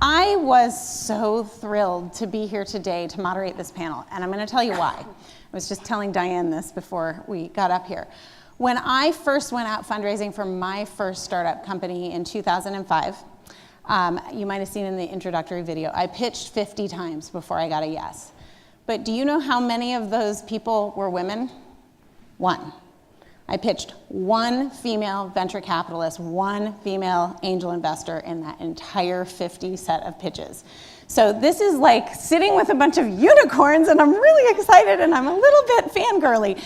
I was so thrilled to be here today to moderate this panel, and I'm going to tell you why. I was just telling Diane this before we got up here. When I first went out fundraising for my first startup company in 2005, you might have seen in the introductory video, I pitched 50 times before I got a yes. But do you know how many of those people were women? One. I pitched one female venture capitalist, one female angel investor in that entire 50 set of pitches. So this is like sitting with a bunch of unicorns, and I'm really excited, and I'm a little bit fangirly.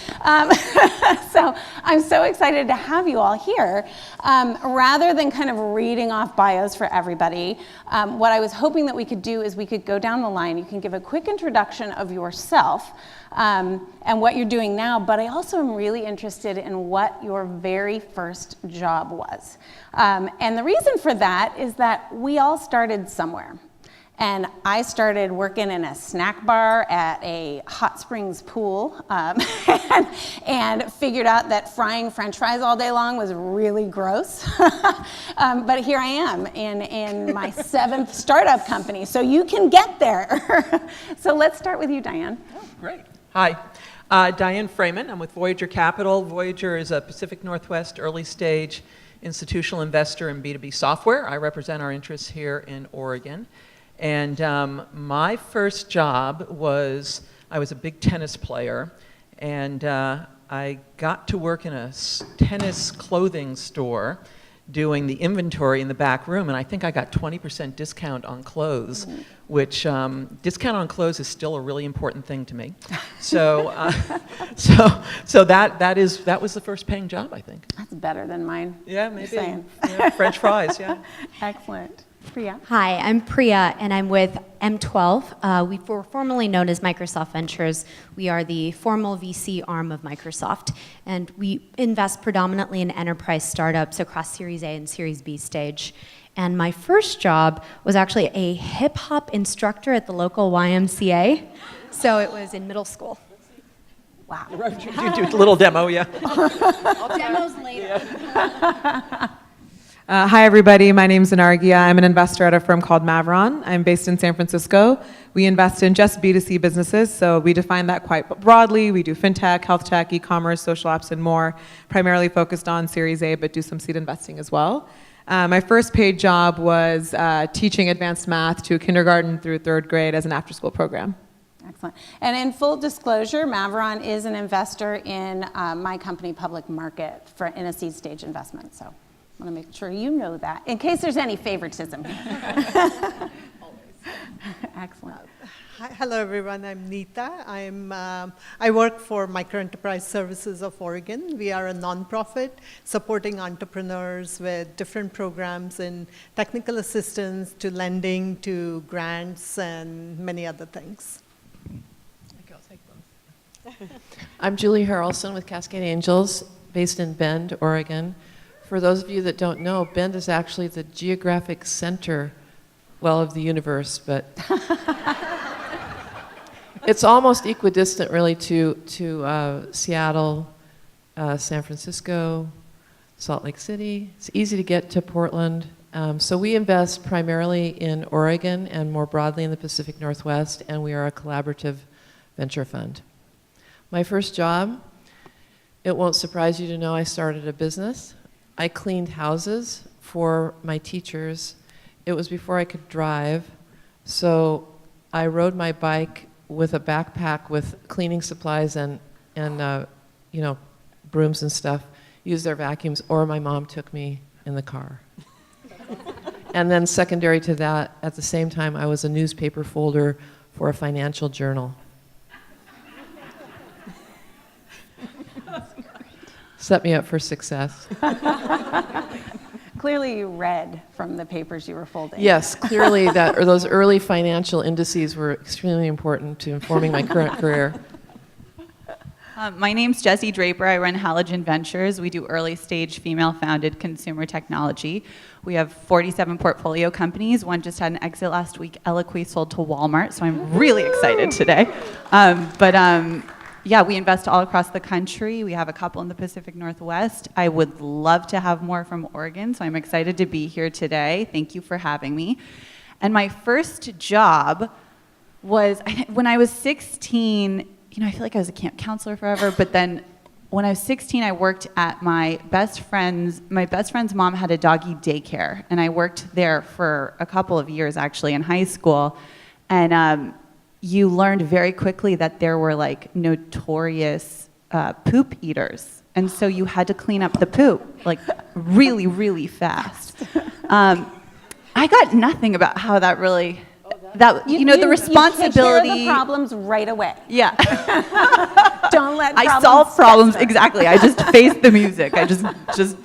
So I'm so excited to have you all here. Rather than kind of reading off bios for everybody, what I was hoping that we could do is we could go down the line. You can give a quick introduction of yourself and what you're doing now, but I also am really interested in what your very first job was. And the reason for that is that we all started somewhere. And I started working in a snack bar at a hot springs pool and figured out that frying French fries all day long was really gross. But here I am in my 7th startup company, so you can get there. So let's start with you, Diane. Oh, great. Hi, Diane Freeman. I'm with Voyager Capital. Voyager is a Pacific Northwest early stage institutional investor in B2B software. I represent our interests here in Oregon. And my first job was, I was a big tennis player, and I got to work in a tennis clothing store doing the inventory in the back room, and I think I got 20% discount on clothes, which discount on clothes is still a really important thing to me. So, so that was the first paying job, I think. That's better than mine. Yeah, maybe. Yeah, French fries, yeah. Excellent. Priya. Hi, I'm Priya, and I'm with M12. We were formerly known as Microsoft Ventures. We are the formal VC arm of Microsoft, and we invest predominantly in enterprise startups across Series A and Series B stage. And my first job was actually a hip-hop instructor at the local YMCA, so it was in middle school. Wow. You do a little demo, yeah. Demos later. Hi, everybody. My name's Anargia. I'm an investor at a firm called Mavron. I'm based in San Francisco. We invest in just B2C businesses, so we define that quite broadly. We do fintech, health tech, e-commerce, social apps, and more, primarily focused on Series A, but do some seed investing as well. My first paid job was teaching advanced math to kindergarten through 3rd grade as an after-school program. Excellent. And in full disclosure, Mavron is an investor in my company, Public Market, in a seed stage investment. So I want to make sure you know that, in case there's any favoritism. Excellent. Hi, hello, everyone. I'm Neeta. I work for Micro Enterprise Services of Oregon. We are a nonprofit supporting entrepreneurs with different programs in technical assistance to lending to grants and many other things. I'm Julie Harrelson with Cascade Angels, based in Bend, Oregon. For those of you that don't know, Bend is actually the geographic center, well, of the universe, but it's almost equidistant, really, to Seattle, San Francisco, Salt Lake City. It's easy to get to Portland. So we invest primarily in Oregon and more broadly in the Pacific Northwest, and we are a collaborative venture fund. My first job, it won't surprise you to know I started a business. I cleaned houses for my teachers. It was before I could drive, so I rode my bike with a backpack with cleaning supplies and you know, brooms and stuff, used their vacuums, or my mom took me in the car. And then secondary to that, at the same time, I was a newspaper folder for a financial journal. Set me up for success. Clearly you read from the papers you were folding. Yes, clearly those early financial indices were extremely important to informing my current career. My name's Jessie Draper. I run Halogen Ventures. We do early stage female-founded consumer technology. We have 47 portfolio companies. One just had an exit last week. Eloquy sold to Walmart, so I'm really excited today. yeah, we invest all across the country. We have a couple in the Pacific Northwest. I would love to have more from Oregon, so I'm excited to be here today. Thank you for having me. And my first job was, when I was 16, I feel like I was a camp counselor forever, but then when I was 16, I worked at my best friend's mom had a doggy daycare, and I worked there for a couple of years, actually, in high school. And you learned very quickly that there were like notorious poop eaters. And so you had to clean up the poop like really, really fast. I got nothing about how that really, the responsibility. You take care of the problems right away. Yeah. Don't let problems I solve problems, fester. exactly. I just face the music. I just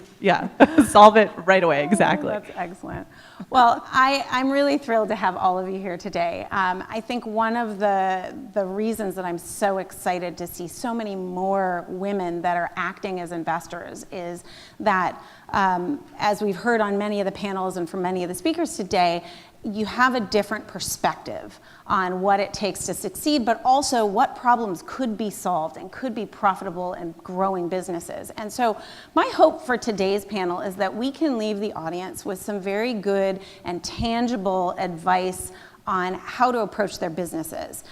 solve it right away, exactly. That's excellent. Well, I'm really thrilled to have all of you here today. I think one of the reasons that I'm so excited to see so many more women that are acting as investors is that, as we've heard on many of the panels and from many of the speakers today, you have a different perspective on what it takes to succeed, but also what problems could be solved and could be profitable and growing businesses. And so my hope for today's panel is that we can leave the audience with some very good and tangible advice on how to approach their businesses.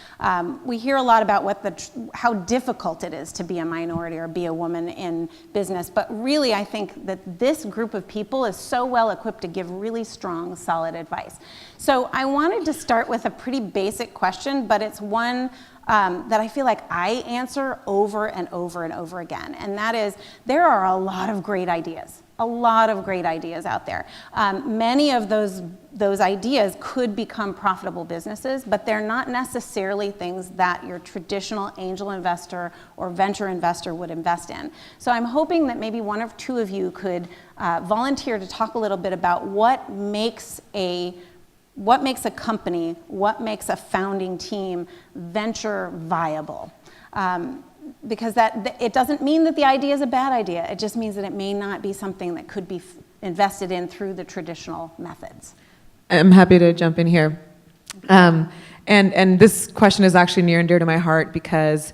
We hear a lot about how difficult it is to be a minority or be a woman in business, but really I think that this group of people is so well equipped to give really strong, solid advice. So I wanted to start with a pretty basic question, but it's one that I feel like I answer over and over and over again, and that is, there are a lot of great ideas. A lot of great ideas out there. Many of those ideas could become profitable businesses, but they're not necessarily things that your traditional angel investor or venture investor would invest in. So I'm hoping that maybe one or two of you could volunteer to talk a little bit about what makes a company, what makes a founding team venture viable. Because it doesn't mean that the idea is a bad idea. It just means that it may not be something that could be invested in through the traditional methods. I'm happy to jump in here. And this question is actually near and dear to my heart because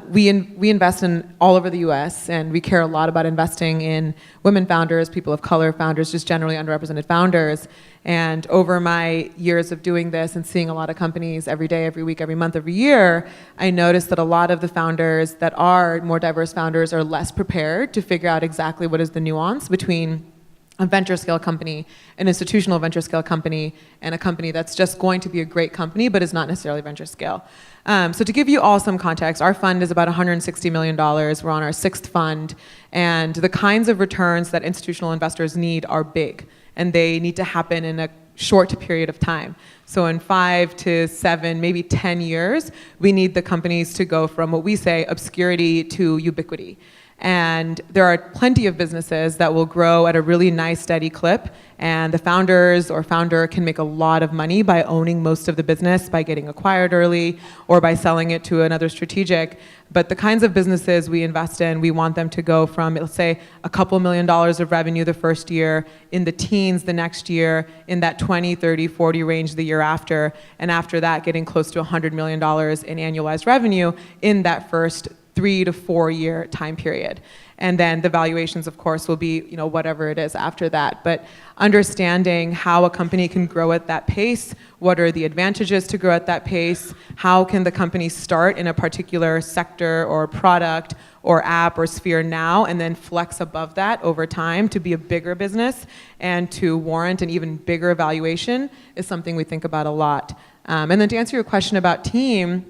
we invest in all over the US, and we care a lot about investing in women founders, people of color founders, just generally underrepresented founders. And over my years of doing this and seeing a lot of companies every day, every week, every month, every year, I noticed that a lot of the founders that are more diverse founders are less prepared to figure out exactly what is the nuance between a venture scale company, an institutional venture scale company, and a company that's just going to be a great company but is not necessarily venture scale. So to give you all some context, our fund is about $160 million. We're on our 6th fund, and the kinds of returns that institutional investors need are big, and they need to happen in a short period of time. So in 5 to 7, maybe 10 years, we need the companies to go from what we say obscurity to ubiquity. And there are plenty of businesses that will grow at a really nice, steady clip, and the founders or founder can make a lot of money by owning most of the business, by getting acquired early, or by selling it to another strategic. But the kinds of businesses we invest in, we want them to go from, let's say, a couple $1 million of revenue the first year, in the teens the next year, in that 20, 30, 40 range the year after, and after that getting close to $100 million in annualized revenue in that first 3 to 4 year time period. And then the valuations, of course, will be, whatever it is after that. But understanding how a company can grow at that pace, what are the advantages to grow at that pace, how can the company start in a particular sector or product or app or sphere now, and then flex above that over time to be a bigger business and to warrant an even bigger valuation is something we think about a lot. And then to answer your question about team,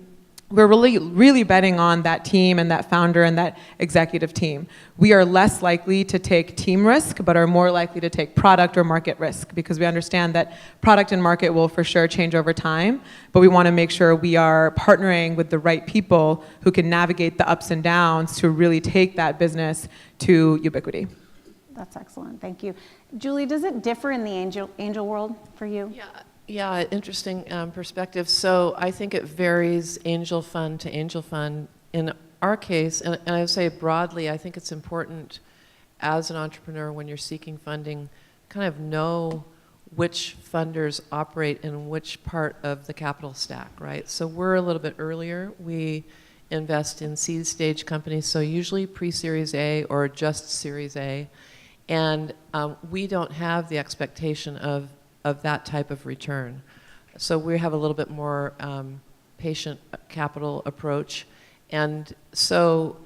we're really betting on that team and that founder and that executive team. We are less likely to take team risk, but are more likely to take product or market risk, because we understand that product and market will for sure change over time, but we want to make sure we are partnering with the right people who can navigate the ups and downs to really take that business to ubiquity. That's excellent, thank you. Julie, does it differ in the angel world for you? Yeah, interesting perspective. So I think it varies angel fund to angel fund. In our case, and I would say broadly, I think it's important as an entrepreneur when you're seeking funding, kind of know which funders operate in which part of the capital stack, right? So we're a little bit earlier. We invest in seed stage companies, so usually pre-Series A or just Series A. And we don't have the expectation of that type of return. So we have a little bit more patient capital approach. And so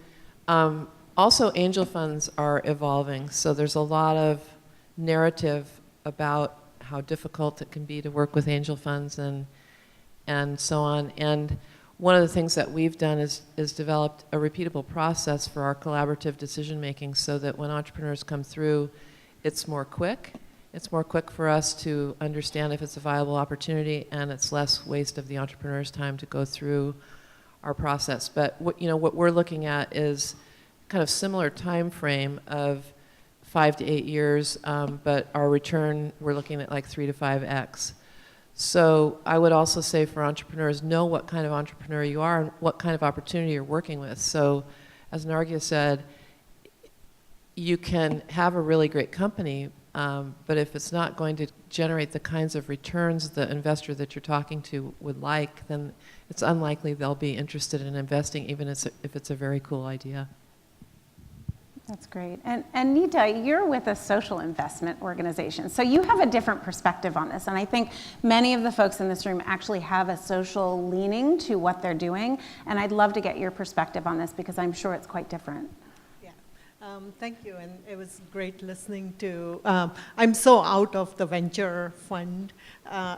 also angel funds are evolving. So there's a lot of narrative about how difficult it can be to work with angel funds and so on. And one of the things that we've done is developed a repeatable process for our collaborative decision making so that when entrepreneurs come through, it's more quick. It's more quick for us to understand if it's a viable opportunity, and it's less waste of the entrepreneur's time to go through our process. But what we're looking at is kind of similar time frame of 5 to 8 years, but our return, we're looking at like 3 to 5x. So I would also say for entrepreneurs, know what kind of entrepreneur you are and what kind of opportunity you're working with. So as Nargia said, you can have a really great company, but if it's not going to generate the kinds of returns the investor that you're talking to would like, then it's unlikely they'll be interested in investing, even if it's a very cool idea. That's great. And Nita, you're with a social investment organization, so you have a different perspective on this. And I think many of the folks in this room actually have a social leaning to what they're doing. And I'd love to get your perspective on this because I'm sure it's quite different. Thank you, and it was great listening to, I'm so out of the venture fund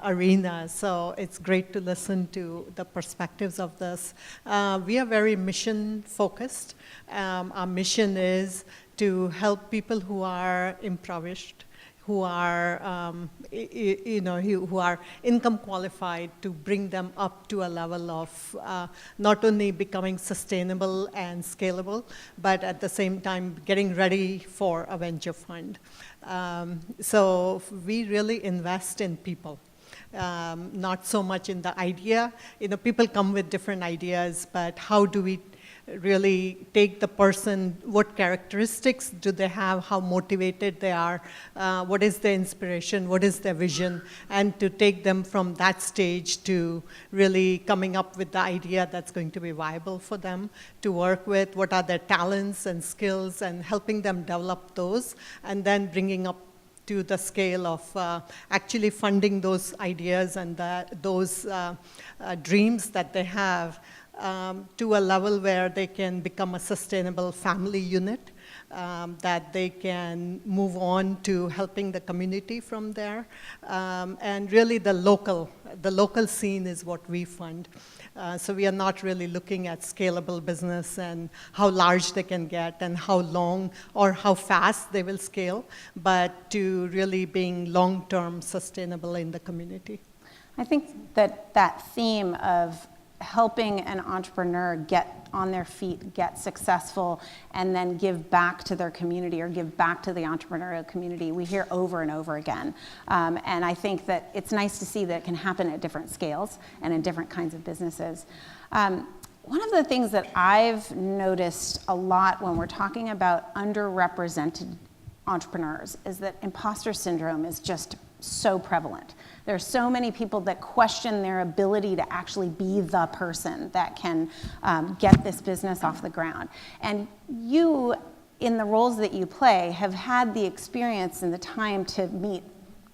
arena, so it's great to listen to the perspectives of this. We are very mission focused. Our mission is to help people who are impoverished, who are, who are income qualified, to bring them up to a level of not only becoming sustainable and scalable, but at the same time getting ready for a venture fund. So we really invest in people. Not so much in the idea. People come with different ideas, but how do we really take the person, what characteristics do they have, how motivated they are, what is their inspiration, what is their vision, and to take them from that stage to really coming up with the idea that's going to be viable for them to work with, what are their talents and skills, and helping them develop those, and then bringing up to the scale of actually funding those ideas and those dreams that they have to a level where they can become a sustainable family unit, that they can move on to helping the community from there. And really the local scene is what we fund. So we are not really looking at scalable business and how large they can get and how long or how fast they will scale, but to really being long-term sustainable in the community. I think that theme of helping an entrepreneur get on their feet, get successful, and then give back to their community or give back to the entrepreneurial community, we hear over and over again. And I think that it's nice to see that it can happen at different scales and in different kinds of businesses. One of the things that I've noticed a lot when we're talking about underrepresented entrepreneurs is that imposter syndrome is just so prevalent. There are so many people that question their ability to actually be the person that can get this business off the ground. And you, in the roles that you play, have had the experience and the time to meet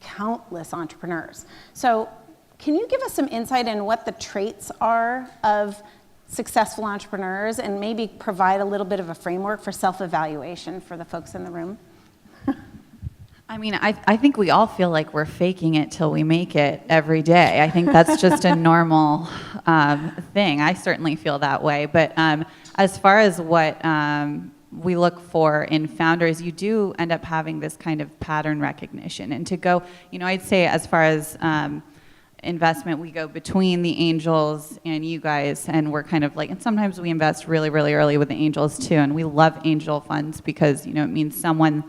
countless entrepreneurs. So can you give us some insight in what the traits are of successful entrepreneurs and maybe provide a little bit of a framework for self-evaluation for the folks in the room? I mean, I think we all feel like we're faking it till we make it every day. I think that's just a normal thing. I certainly feel that way. But as far as what we look for in founders, you do end up having this kind of pattern recognition. And to go, I'd say as far as investment, we go between the angels and you guys, and we're kind of like, and sometimes we invest really, really early with the angels too. And we love angel funds because, it means someone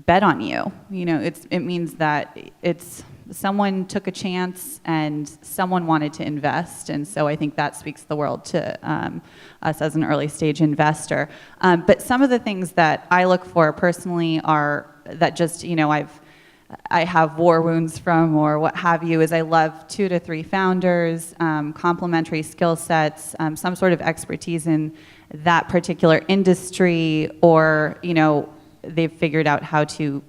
bet on you. It means that it's someone took a chance and someone wanted to invest. And so I think that speaks the world to us as an early stage investor. But some of the things that I look for personally are that just, I've I have war wounds from or what have you is I love 2 to 3 founders, complementary skill sets, some sort of expertise in that particular industry, or they've figured out how to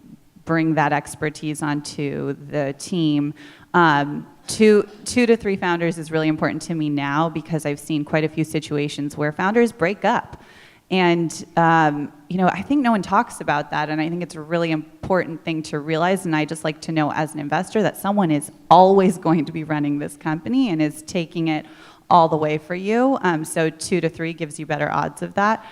bring that expertise onto the team. 2 to 3 founders is really important to me now because I've seen quite a few situations where founders break up. And, I think no one talks about that, and I think it's a really important thing to realize, and I just like to know as an investor that someone is always going to be running this company and is taking it all the way for you. So 2 to 3 gives you better odds of that.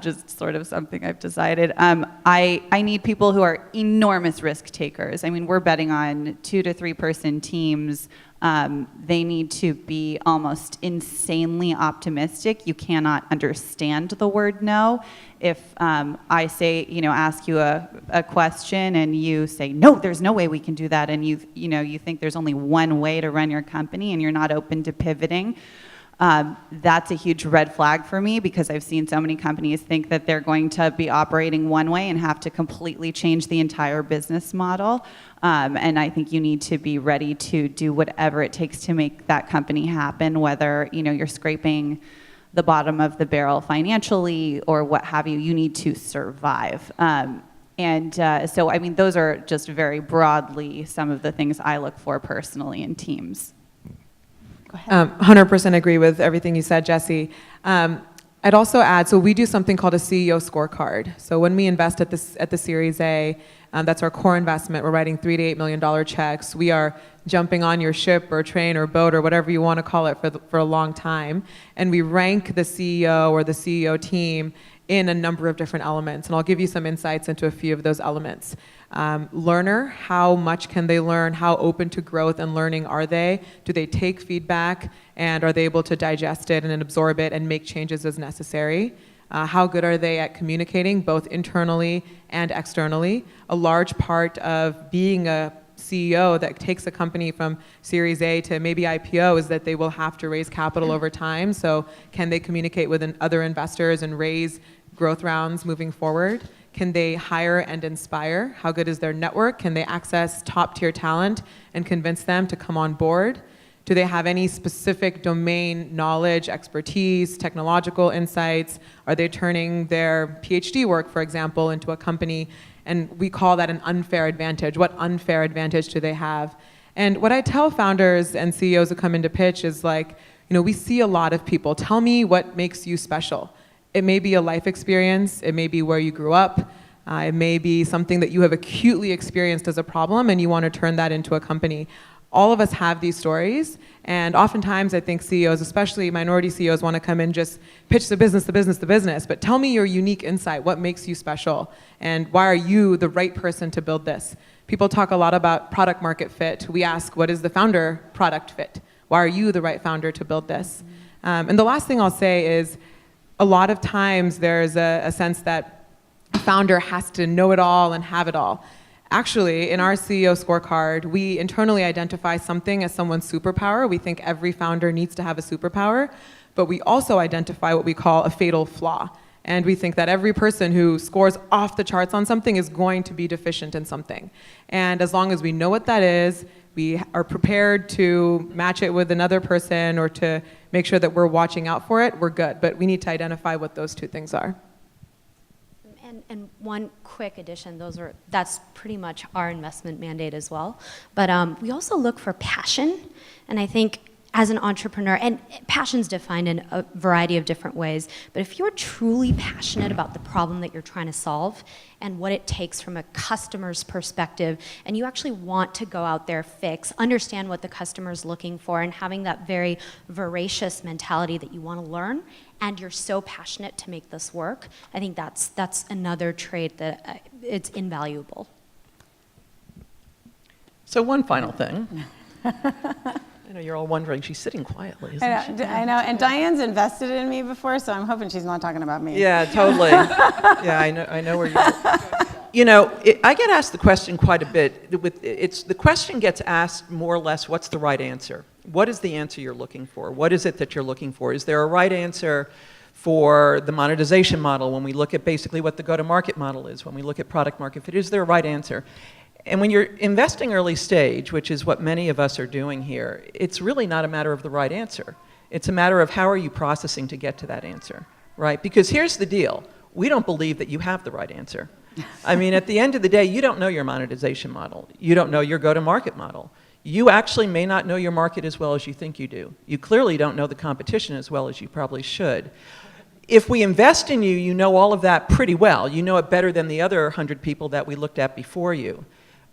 Just sort of something I've decided. I need people who are enormous risk takers. I mean, we're betting on 2 to 3 person teams. They need to be almost insanely optimistic. You cannot understand the word no. If I say, ask you a question and you say, no, there's no way we can do that, and you think there's only one way to run your company and you're not open to pivoting, that's a huge red flag for me because I've seen so many companies think that they're going to be operating one way and have to completely change the entire business model. And I think you need to be ready to do whatever it takes to make that company happen, whether you're scraping the bottom of the barrel financially or what have you. You need to survive. So, I mean, those are just very broadly some of the things I look for personally in teams. Go ahead. 100% agree with everything you said, Jesse. I'd also add, so we do something called a CEO scorecard. So when we invest at the Series A, that's our core investment. We're writing $3 to $8 million checks. We are jumping on your ship or train or boat or whatever you want to call it for a long time. And we rank the CEO or the CEO team in a number of different elements. And I'll give you some insights into a few of those elements. Learner, how much can they learn? How open to growth and learning are they? Do they take feedback and are they able to digest it and absorb it and make changes as necessary? How good are they at communicating, both internally and externally? A large part of being a CEO that takes a company from Series A to maybe IPO is that they will have to raise capital over time. So can they communicate with other investors and raise growth rounds moving forward? Can they hire and inspire? How good is their network? Can they access top-tier talent and convince them to come on board? Do they have any specific domain knowledge, expertise, technological insights? Are they turning their PhD work, for example, into a company? And we call that an unfair advantage. What unfair advantage do they have? And what I tell founders and CEOs who come into pitch is like, we see a lot of people. Tell me what makes you special. It may be a life experience. It may be where you grew up. It may be something that you have acutely experienced as a problem and you want to turn that into a company. All of us have these stories, and oftentimes I think CEOs, especially minority CEOs, want to come in just pitch the business, but tell me your unique insight. What makes you special? And why are you the right person to build this? People talk a lot about product market fit. We ask, what is the founder product fit? Why are you the right founder to build this? And the last thing I'll say is, a lot of times there's a sense that a founder has to know it all and have it all. Actually, in our CEO scorecard, we internally identify something as someone's superpower. We think every founder needs to have a superpower, but we also identify what we call a fatal flaw. And we think that every person who scores off the charts on something is going to be deficient in something. And as long as we know what that is, we are prepared to match it with another person or to make sure that we're watching out for it, we're good. But we need to identify what those two things are. And one quick addition, that's pretty much our investment mandate as well. But we also look for passion, and I think as an entrepreneur, and passion's defined in a variety of different ways, but if you're truly passionate about the problem that you're trying to solve and what it takes from a customer's perspective, and you actually want to go out there, understand what the customer's looking for, and having that very voracious mentality that you want to learn, and you're so passionate to make this work, I think that's another trait that it's invaluable. So one final thing. I know you're all wondering, she's sitting quietly, isn't she? I know, and Diane's invested in me before, so I'm hoping she's not talking about me. Yeah, totally. Yeah, I know where you're. I get asked the question quite a bit. The question gets asked more or less, what's the right answer? What is the answer you're looking for? What is it that you're looking for? Is there a right answer for the monetization model, when we look at basically what the go-to-market model is, when we look at product market fit, is there a right answer? And when you're investing early stage, which is what many of us are doing here, it's really not a matter of the right answer. It's a matter of how are you processing to get to that answer, right? Because here's the deal. We don't believe that you have the right answer. I mean, at the end of the day, you don't know your monetization model. You don't know your go-to-market model. You actually may not know your market as well as you think you do. You clearly don't know the competition as well as you probably should. If we invest in you, you know all of that pretty well. You know it better than the other 100 people that we looked at before you.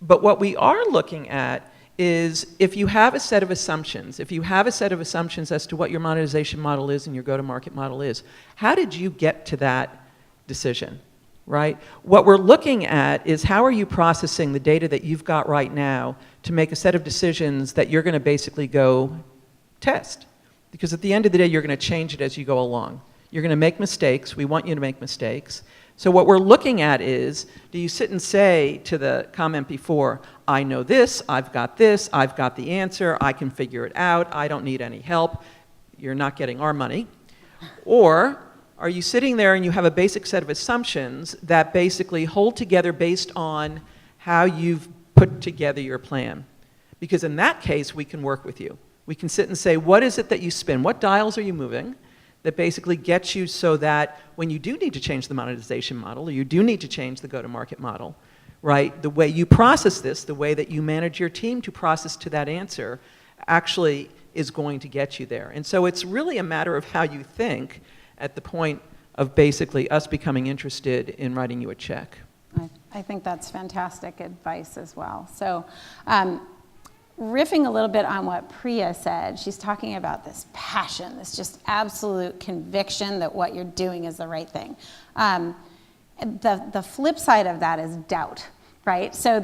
But what we are looking at is if you have a set of assumptions, as to what your monetization model is and your go-to-market model is, how did you get to that decision, right? What we're looking at is how are you processing the data that you've got right now to make a set of decisions that you're going to basically go test. Because at the end of the day, you're going to change it as you go along. You're going to make mistakes. We want you to make mistakes. So what we're looking at is, do you sit and say to the comment before, I know this, I've got the answer, I can figure it out, I don't need any help, you're not getting our money. Or are you sitting there and you have a basic set of assumptions that basically hold together based on how you've put together your plan? Because in that case, we can work with you. We can sit and say, what is it that you spin? What dials are you moving that basically gets you so that when you do need to change the monetization model, or you do need to change the go-to-market model, right, the way you process this, the way that you manage your team to process to that answer actually is going to get you there. And so it's really a matter of how you think at the point of basically us becoming interested in writing you a check. I think that's fantastic advice as well. So riffing a little bit on what Priya said, she's talking about this passion, this just absolute conviction that what you're doing is the right thing. The flip side of that is doubt, right? So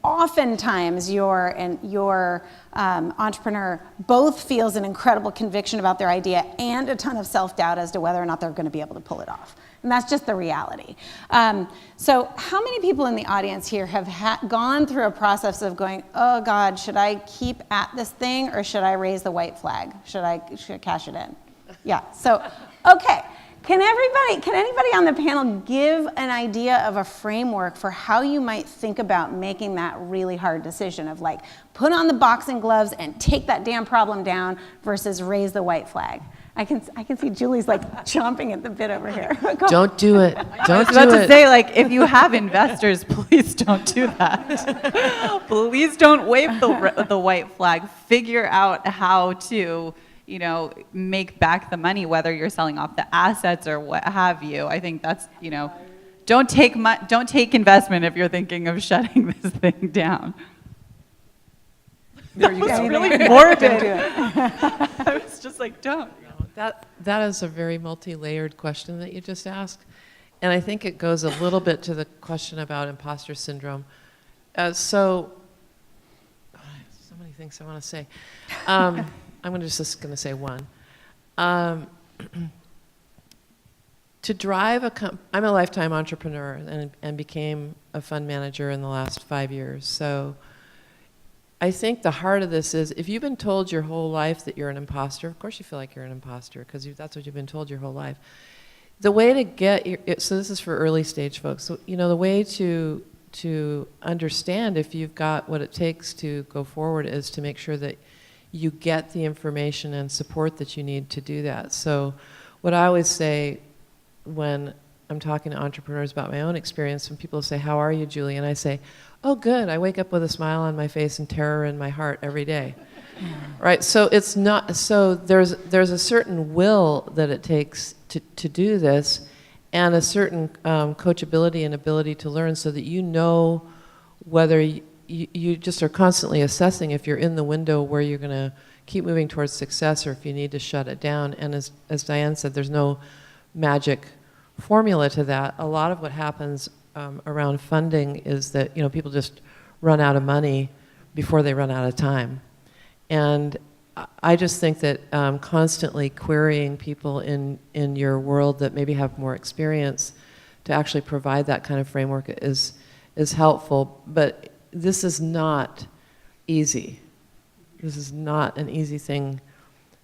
oftentimes your entrepreneur both feels an incredible conviction about their idea and a ton of self-doubt as to whether or not they're going to be able to pull it off. And that's just the reality. So how many people in the audience here have gone through a process of going, oh God, should I keep at this thing or should I raise the white flag? Should I cash it in? Yeah, so, okay. Can anybody on the panel give an idea of a framework for how you might think about making that really hard decision of like, put on the boxing gloves and take that damn problem down versus raise the white flag? I can see Julie's like chomping at the bit over here. Don't do it. Don't do it. I was about to say, like, if you have investors, please don't do that. Please don't wave the white flag. Figure out how to, make back the money, whether you're selling off the assets or what have you. I think that's, don't take investment if you're thinking of shutting this thing down. There you go. Really morbid. I was just like, don't. That is a very multi-layered question that you just asked. And I think it goes a little bit to the question about imposter syndrome. So many things I want to say. I'm just going to say one. To drive I'm a lifetime entrepreneur and became a fund manager in the last 5 years. So I think the heart of this is if you've been told your whole life that you're an imposter, of course you feel like you're an imposter because that's what you've been told your whole life. The way to get so this is for early stage folks. So the way to understand if you've got what it takes to go forward is to make sure that you get the information and support that you need to do that. So what I always say when I'm talking to entrepreneurs about my own experience, when people say, "How are you, Julie?" and I say, "Oh, good. I wake up with a smile on my face and terror in my heart every day." Right? So it's not. So there's a certain will that it takes to do this, and a certain coachability and ability to learn, so that you know whether you just are constantly assessing if you're in the window where you're going to keep moving towards success, or if you need to shut it down. And as Diane said, there's no magic formula to that. A lot of what happens around funding is that people just run out of money before they run out of time. And I just think that constantly querying people in your world that maybe have more experience to actually provide that kind of framework is helpful. But this is not easy. This is not an easy thing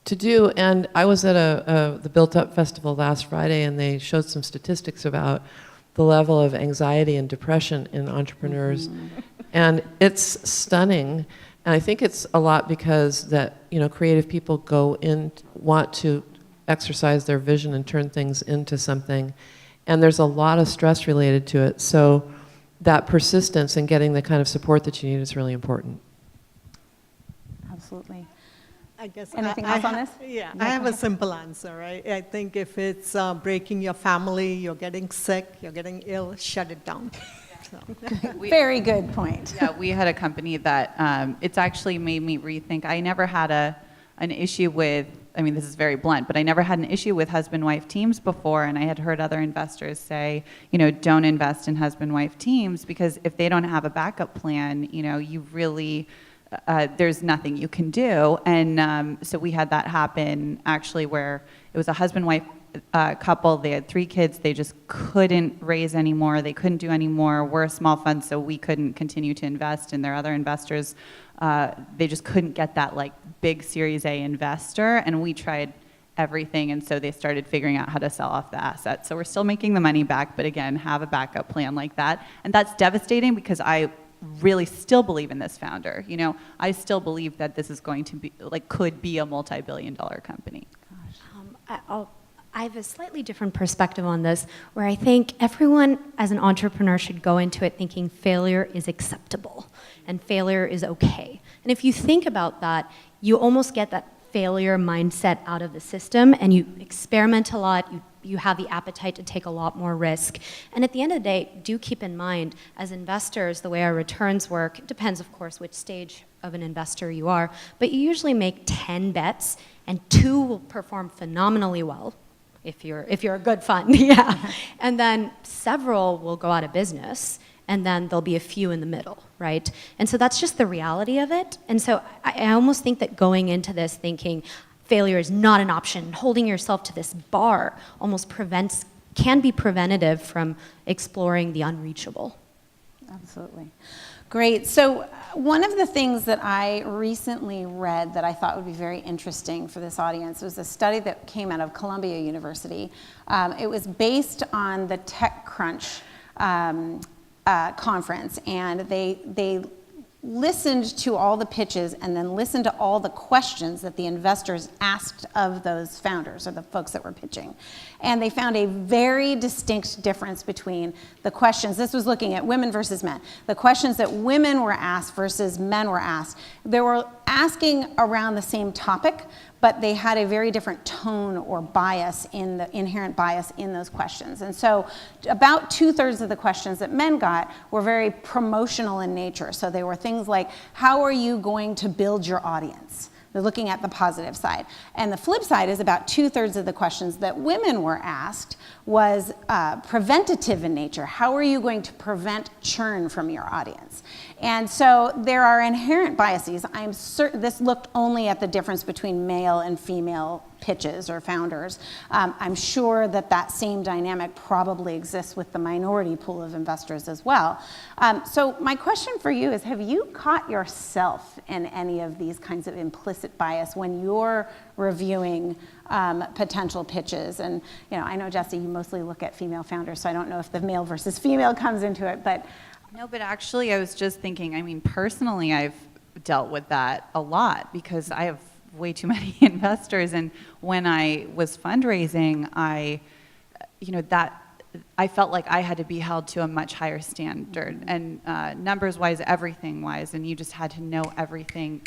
to do. And I was at the Built Up Festival last Friday, and they showed some statistics about the level of anxiety and depression in entrepreneurs. And it's stunning. And I think it's a lot because that, creative people go in, want to exercise their vision and turn things into something. And there's a lot of stress related to it. So that persistence and getting the kind of support that you need is really important. Absolutely. I guess Anything else on this? Yeah, Yeah, I have go a ahead. simple answer, right? I think if it's breaking your family, you're getting sick, you're getting ill, shut it down. So. Very good point. Yeah, we had a company that it's actually made me rethink. I never had an issue with, I mean, this is very blunt, but I never had an issue with husband-wife teams before, and I had heard other investors say, don't invest in husband-wife teams because if they don't have a backup plan, you really, there's nothing you can do. And so we had that happen actually where it was a husband-wife couple. They had 3 kids. They just couldn't raise anymore. They couldn't do anymore. We're a small fund, so we couldn't continue to invest. And their other investors, they just couldn't get that big Series A investor. And we tried everything. And so they started figuring out how to sell off the assets. So we're still making the money back, but again, have a backup plan like that. And that's devastating because I really still believe in this founder. I still believe that this is going to be could be a multi-billion-dollar company. I have a slightly different perspective on this, where I think everyone as an entrepreneur should go into it thinking failure is acceptable and failure is okay. And if you think about that, you almost get that failure mindset out of the system and you experiment a lot, you have the appetite to take a lot more risk. And at the end of the day, do keep in mind, as investors, the way our returns work, it depends, of course, which stage of an investor you are, but you usually make 10 bets and 2 will perform phenomenally well. If you're a good fund, yeah. And then several will go out of business, and then there'll be a few in the middle, right? And so that's just the reality of it. And so I almost think that going into this thinking failure is not an option, holding yourself to this bar almost can be preventative from exploring the unreachable. Absolutely. Great. So one of the things that I recently read that I thought would be very interesting for this audience was a study that came out of Columbia University. It was based on the TechCrunch conference, and they listened to all the pitches and then listened to all the questions that the investors asked of those founders or the folks that were pitching. And they found a very distinct difference between the questions. This was looking at women versus men. The questions that women were asked versus men were asked. They were asking around the same topic, but they had a very different tone or bias in the inherent bias in those questions. And so about 2/3 of the questions that men got were very promotional in nature. So they were things like, how are you going to build your audience? They're looking at the positive side. And the flip side is about 2/3 of the questions that women were asked was preventative in nature. How are you going to prevent churn from your audience? And so there are inherent biases. I'm certain this looked only at the difference between male and female pitches or founders. I'm sure that that same dynamic probably exists with the minority pool of investors as well. So my question for you is, have you caught yourself in any of these kinds of implicit bias when you're reviewing potential pitches? And I know, Jesse, you mostly look at female founders, so I don't know if the male versus female comes into it, but No, but actually I was just thinking, personally I've dealt with that a lot because I have way too many investors, and when I was fundraising, I felt like I had to be held to a much higher standard, and numbers-wise, everything-wise, and you just had to know everything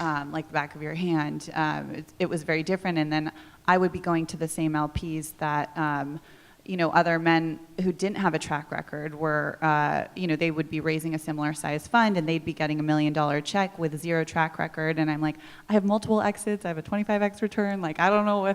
like the back of your hand. It was very different, and then I would be going to the same LPs that other men who didn't have a track record were, they would be raising a similar size fund and they'd be getting $1 million check with 0 track record. And I'm like, I have multiple exits. I have a 25x return. I don't know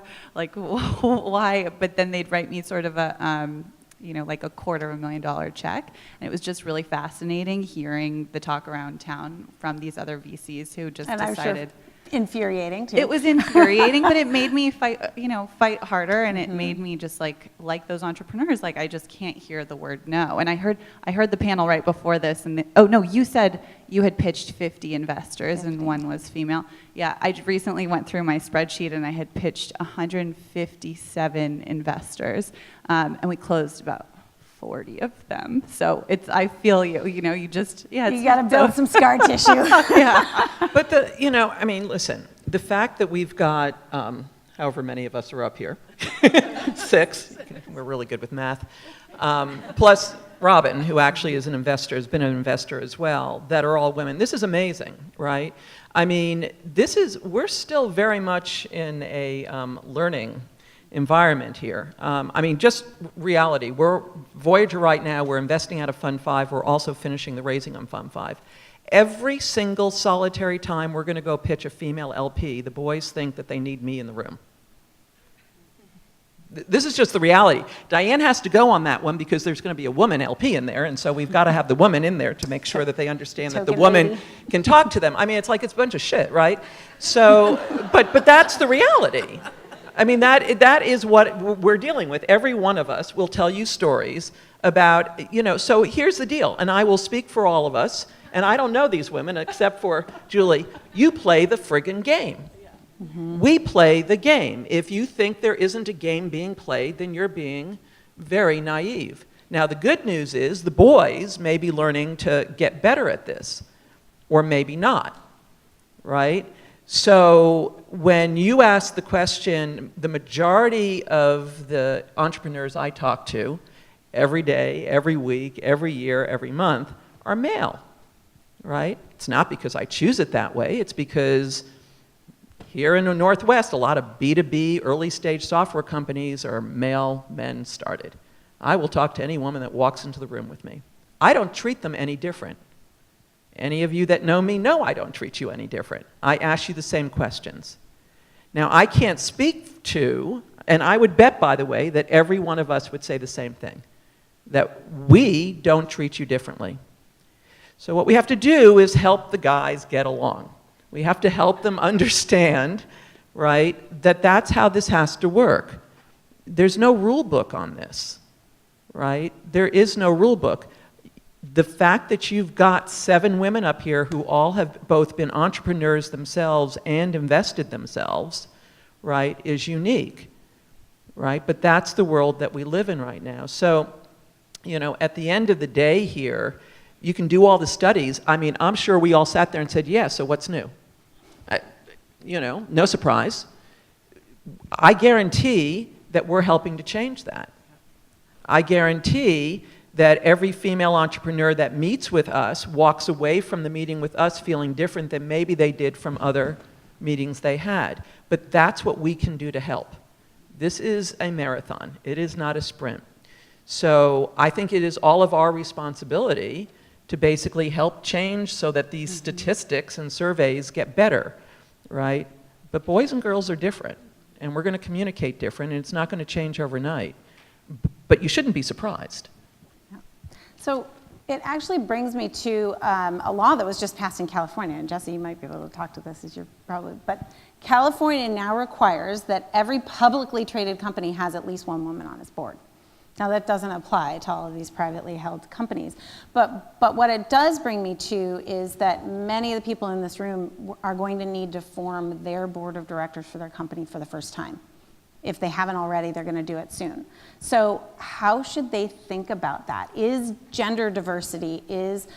why. But then they'd write me sort of a, like a $250,000 check. And it was just really fascinating hearing the talk around town from these other VCs who just decided. infuriating too. It was infuriating, but it made me fight harder, and it made me just like those entrepreneurs. Like, I just can't hear the word no. And I heard the panel right before this, and oh no, you said you had pitched 50 investors, and one was female. Yeah, I recently went through my spreadsheet, and I had pitched 157 investors, and we closed about 40 of them. So I feel you, you got to build some scar tissue. Yeah, but listen, the fact that we've got, however many of us are up here, 6, we're really good with math, plus Robin, who actually is an investor, has been an investor as well, that are all women. This is amazing, right? I mean, we're still very much in a learning environment here. Just reality. We're Voyager right now, we're investing out of Fund 5, we're also finishing the raising on Fund 5. Every single solitary time we're going to go pitch a female LP, the boys think that they need me in the room. This is just the reality. Diane has to go on that one because there's going to be a woman LP in there, and so we've got to have the woman in there to make sure that they understand that the woman can talk to them. It's like it's a bunch of shit, right? So, but that's the reality. That is what we're dealing with. Every one of us will tell you stories about, so here's the deal, and I will speak for all of us, and I don't know these women except for Julie. You play the friggin' game. Mm-hmm. We play the game. If you think there isn't a game being played, then you're being very naive. Now, the good news is the boys may be learning to get better at this, or maybe not, right? So when you ask the question, the majority of the entrepreneurs I talk to every day, every week, every year, every month are male, right? It's not because I choose it that way. It's because here in the Northwest, a lot of B2B early stage software companies are male men started. I will talk to any woman that walks into the room with me. I don't treat them any different. Any of you that know me know I don't treat you any different. I ask you the same questions. Now, I can't speak to, and I would bet, by the way, that every one of us would say the same thing, that we don't treat you differently. So what we have to do is help the guys get along. We have to help them understand, right, that that's how this has to work. There's no rule book on this, right? There is no rule book. The fact that you've got 7 women up here who all have both been entrepreneurs themselves and invested themselves, right, is unique, right? But that's the world that we live in right now. So, at the end of the day here, you can do all the studies. I'm sure we all sat there and said, yeah, so what's new? No surprise. I guarantee that we're helping to change that. I guarantee that every female entrepreneur that meets with us walks away from the meeting with us feeling different than maybe they did from other meetings they had. But that's what we can do to help. This is a marathon. It is not a sprint. So I think it is all of our responsibility to basically help change so that these statistics and surveys get better, right? But boys and girls are different, and we're going to communicate different, and it's not going to change overnight. But you shouldn't be surprised. So it actually brings me to a law that was just passed in California, and Jesse, you might be able to talk to this as you're probably, but California now requires that every publicly traded company has at least one woman on its board. Now that doesn't apply to all of these privately held companies, but what it does bring me to is that many of the people in this room are going to need to form their board of directors for their company for the first time. If they haven't already, they're going to do it soon. So how should they think about that? Is gender diversity, is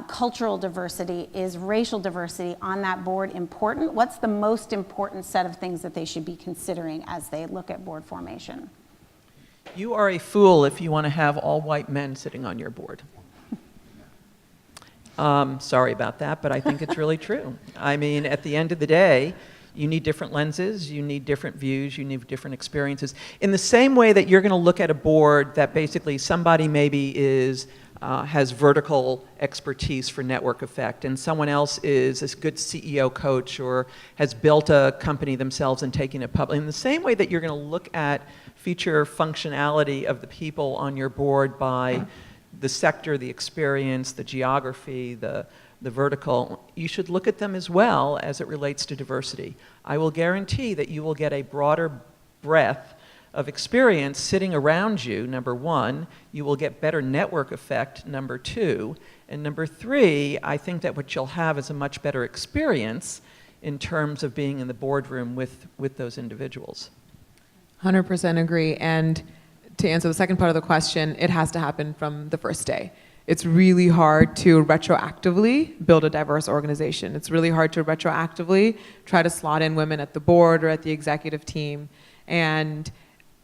cultural diversity, is racial diversity on that board important? What's the most important set of things that they should be considering as they look at board formation? You are a fool if you want to have all white men sitting on your board. Sorry about that, but I think it's really true. At the end of the day, you need different lenses, you need different views, you need different experiences. In the same way that you're going to look at a board that basically somebody maybe has vertical expertise for network effect, and someone else is a good CEO coach or has built a company themselves and taken it public. In the same way that you're going to look at feature functionality of the people on your board by the sector, the experience, the geography, the the vertical, you should look at them as well as it relates to diversity. I will guarantee that you will get a broader breadth of experience sitting around you, number one. You will get better network effect, number two. And number three, I think that what you'll have is a much better experience in terms of being in the boardroom with those individuals. 100% agree. And to answer the second part of the question, it has to happen from the first day. It's really hard to retroactively build a diverse organization. It's really hard to retroactively try to slot in women at the board or at the executive team. And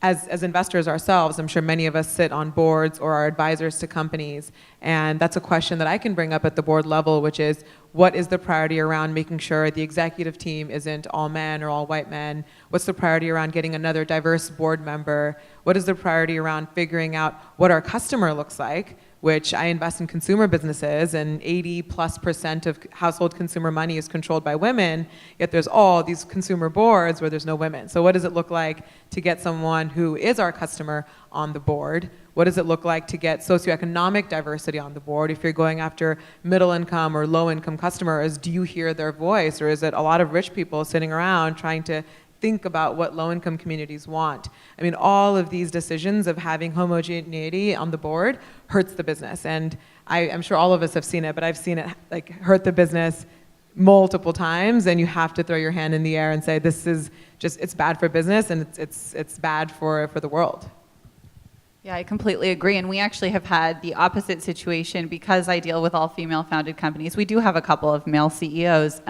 as investors ourselves, I'm sure many of us sit on boards or are advisors to companies, and that's a question that I can bring up at the board level, which is, what is the priority around making sure the executive team isn't all men or all white men? What's the priority around getting another diverse board member? What is the priority around figuring out what our customer looks like? Which I invest in consumer businesses, and 80+% of household consumer money is controlled by women, yet there's all these consumer boards where there's no women. So what does it look like to get someone who is our customer on the board? What does it look like to get socioeconomic diversity on the board? If you're going after middle income or low income customers, do you hear their voice, or is it a lot of rich people sitting around trying to think about what low-income communities want? I mean, all of these decisions of having homogeneity on the board hurts the business. And I'm sure all of us have seen it, but I've seen it like hurt the business multiple times, and you have to throw your hand in the air and say, this is just, it's bad for business, and it's bad for the world. Yeah, I completely agree. And we actually have had the opposite situation because I deal with all female-founded companies. We do have a couple of male CEOs,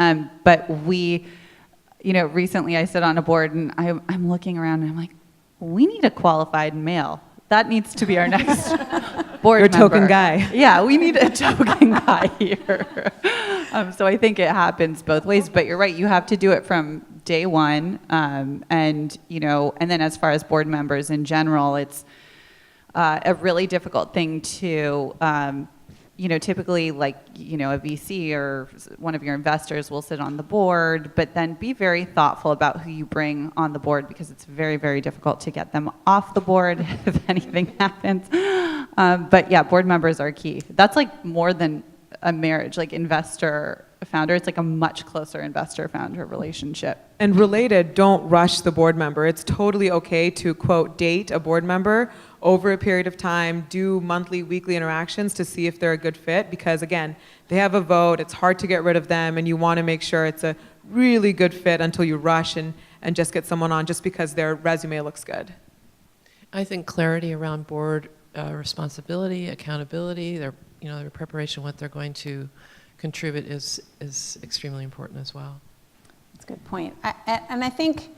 but we, recently I sit on a board and I'm looking around and I'm like, we need a qualified male. That needs to be our next board member. Your token guy. Yeah, we need a token guy here. So I think it happens both ways, but you're right. You have to do it from day one. And then as far as board members in general, it's a really difficult thing to, typically a VC or one of your investors will sit on the board, but then be very thoughtful about who you bring on the board, because it's very, very difficult to get them off the board if anything happens. But yeah, board members are key. That's like more than a marriage, like investor-founder. It's like a much closer investor-founder relationship. And related, don't rush the board member. It's totally okay to, quote, date a board member over a period of time, do monthly, weekly interactions to see if they're a good fit, because again, they have a vote, it's hard to get rid of them, and you want to make sure it's a really good fit until you rush and just get someone on just because their resume looks good. I think clarity around board responsibility, accountability, their preparation, what they're going to contribute is extremely important as well. That's a good point. And I think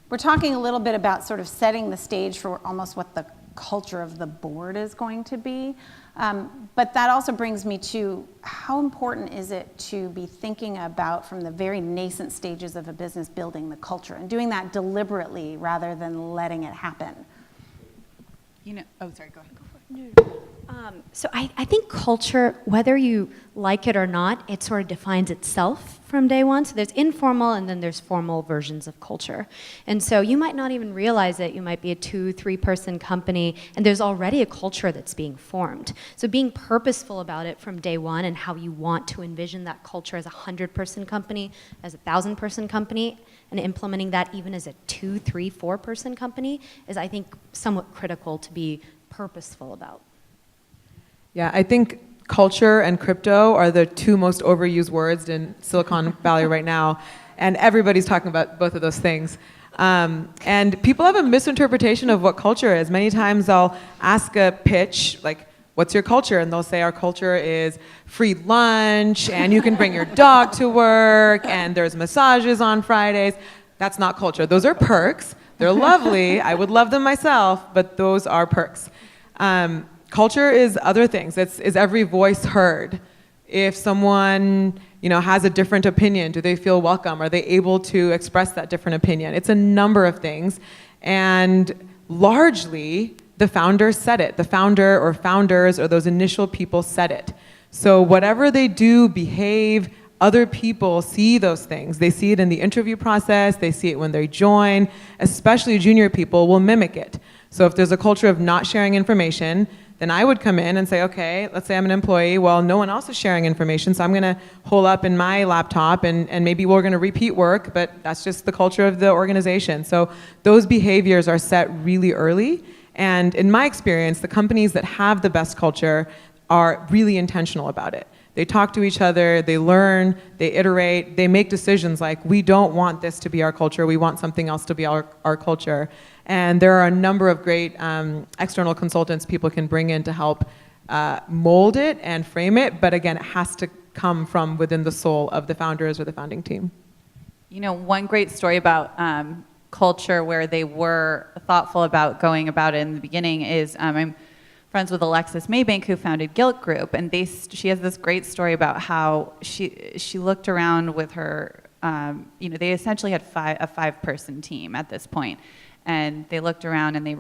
we're talking a little bit about sort of setting the stage for almost what the culture of the board is going to be. But that also brings me to, how important is it to be thinking about, from the very nascent stages of a business, building the culture and doing that deliberately rather than letting it happen? Sorry, go ahead. So I think culture, whether you like it or not, it sort of defines itself from day one. So there's informal and then there's formal versions of culture. And so you might not even realize it. You might be a 2-3 person company and there's already a culture that's being formed. So being purposeful about it from day one and how you want to envision that culture as a 100-person company, as a 1,000-person company, and implementing that even as a 2, 3, 4-person company is, I think, somewhat critical to be purposeful about. Yeah, I think culture and crypto are the two most overused words in Silicon Valley right now, and everybody's talking about both of those things. And people have a misinterpretation of what culture is. Many times I'll ask a pitch, like, what's your culture? And they'll say our culture is free lunch, and you can bring your dog to work, and there's massages on Fridays. That's not culture. Those are perks. They're lovely. I would love them myself, but those are perks. Culture is other things. Is every voice heard? If someone has a different opinion, do they feel welcome? Are they able to express that different opinion? It's a number of things. And largely, the founders said it. The founder or founders or those initial people said it. So whatever they do, behave, other people see those things. They see it in the interview process. They see it when they join. Especially junior people will mimic it. So if there's a culture of not sharing information, then I would come in and say, okay, let's say I'm an employee. Well, no one else is sharing information, so I'm going to hole up in my laptop, and maybe we're going to repeat work, but that's just the culture of the organization. So those behaviors are set really early. And in my experience, the companies that have the best culture are really intentional about it. They talk to each other, they learn, they iterate, they make decisions like, we don't want this to be our culture, we want something else to be our culture. And there are a number of great external consultants people can bring in to help mold it and frame it, but again, it has to come from within the soul of the founders or the founding team. You know, one great story about culture where they were thoughtful about going about it in the beginning is I'm friends with Alexis Maybank, who founded Guilt Group, and she has this great story about how she looked around with her, you know, they essentially had a five-person team at this point, and they looked around and they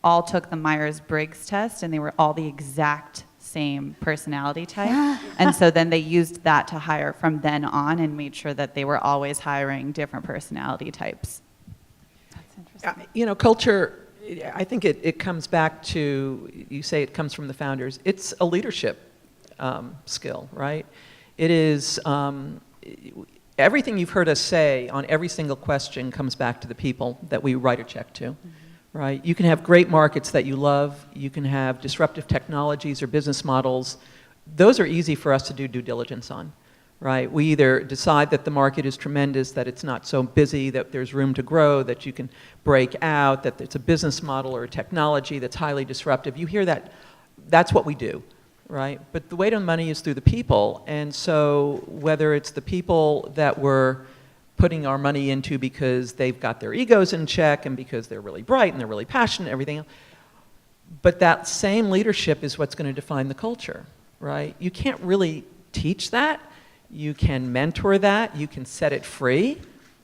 all took the Myers-Briggs test, and they were all the exact same personality type, and so then they used that to hire from then on and made sure that they were always hiring different personality types. That's interesting. You know, culture, I think it comes back to, you say it comes from the founders. It's a leadership skill, right? It is, everything you've heard us say on every single question comes back to the people that we write a check to, right? You can have great markets that you love. You can have disruptive technologies or business models. Those are easy for us to do due diligence on. Right? We either decide that the market is tremendous, that it's not so busy, that there's room to grow, that you can break out, that it's a business model or a technology that's highly disruptive. You hear that, that's what we do, right? But the way to money is through the people, and so whether it's the people that we're putting our money into because they've got their egos in check and because they're really bright and they're really passionate and everything else, but that same leadership is what's going to define the culture, right? You can't really teach that. You can mentor that, you can set it free,